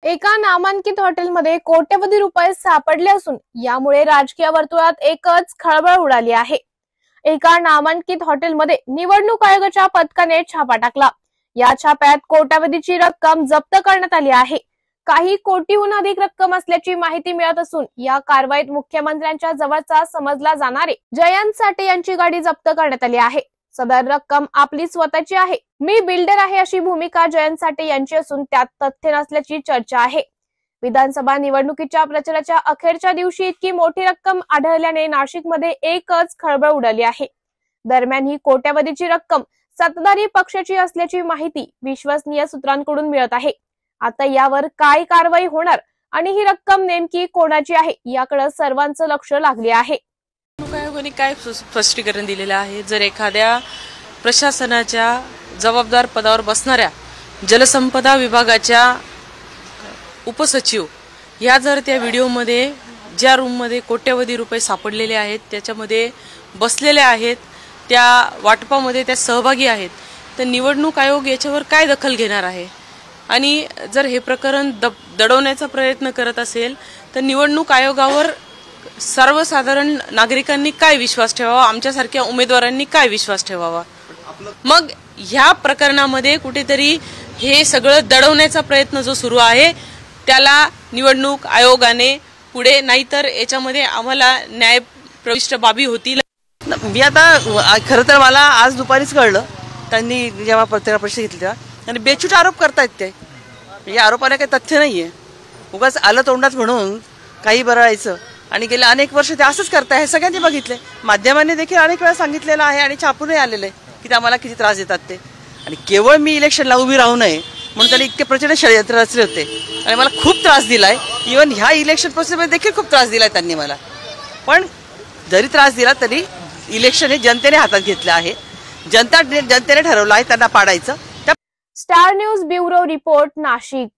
एका नामांकित हॉटेलमध्ये कोट्यवधी रुपये सापडले असून यामुळे राजकीय वर्तुळात एकच खळबळ उडाली आहे। एका नामांकित हॉटेलमध्ये निवडणूक आयोगाच्या पथकाने छापा टाकला। या छाप्यात कोट्यवधीची रक्कम जप्त करण्यात आली आहे। काही कोटीहून अधिक रक्कम असल्याची माहिती मिळत असून या कारवाईत मुख्यमंत्र्यांच्या जवळचा समजला जाणारे जयंत साठे यांची गाडी जप्त करण्यात आली आहे। सदर रक्कम आपली स्वतःची आहे, मी बिल्डर आहे अशी भूमिका जयंत साठे यांची असून त्यात तथ्य नसल्याची चर्चा आहे। विधानसभा निवडणुकीच्या प्रचाराच्या अखेरच्या दिवशी इतकी मोठी रक्कम आढळल्याने नाशिकमध्ये एकच खळबळ उडाली आहे। दरम्यान ही कोट्यवधीची रक्कम सत्ताधारी पक्षाची असल्याची माहिती विश्वसनीय सूत्रांकडून मिळत आहे। आता यावर काय कारवाई होणार आणि ही रक्कम नेमकी कोणाची आहे याकडे सर्वांचं लक्ष लागले आहे। निवडणूक आयोगाने काय स्पष्टीकरण दिलेलं आहे? जर एखाद्या प्रशासनाच्या जबाबदार पदावर बसणाऱ्या जलसंपदा विभागाच्या उपसचिव या जर त्या व्हिडिओमध्ये ज्या रूममध्ये कोट्यवधी रुपये सापडलेले आहेत त्याच्यामध्ये बसलेले आहेत, त्या वाटपामध्ये त्या सहभागी आहेत, तर निवडणूक आयोग याच्यावर काय दखल घेणार आहे? आणि जर हे प्रकरण दडवण्याचा प्रयत्न करत असेल तर निवडणूक आयोगावर सर्वसाधारण नागरिकांनी काय विश्वास ठेवावा, आमच्यासारख्या उमेदवारांनी काय विश्वास ठेवावा? मग ह्या प्रकरणामध्ये कुठेतरी हे सगळं दडवण्याचा प्रयत्न जो सुरू आहे त्याला निवडणूक आयोगाने पुढे, नाहीतर याच्यामध्ये आम्हाला न्याय प्रविष्ट बाबी होतील। मी आता खरं तर मला आज दुपारीच कळलं, त्यांनी जेव्हा पत्रकार परिषद घेतली तेव्हा आणि बेछूट आरोप करतायत ते। या आरोपाने काही तथ्य नाहीये, उगाच आलं तोंडात म्हणून काही बरळायचं आणि गेले अनेक वर्ष ते असंच करताय। हे सगळ्यांनी बघितले, माध्यमांनी देखील अनेक वेळा सांगितलेलं आहे आणि छापूनही आलेलं आहे की ते आम्हाला किती त्रास देतात ते। आणि केवळ मी इलेक्शनला उभी राहू नये म्हणून त्यांनी इतके प्रचंड षडयंत्र रचले होते आणि मला खूप त्रास दिलाय। इव्हन ह्या इलेक्शन प्रोसेसमध्ये देखील खूप त्रास दिलाय त्यांनी मला। पण जरी त्रास दिला तरी इलेक्शन हे जनतेने हातात घेतलं आहे, जनतेने ठरवलं आहे त्यांना पाडायचं। Star News bureau report, Nashik.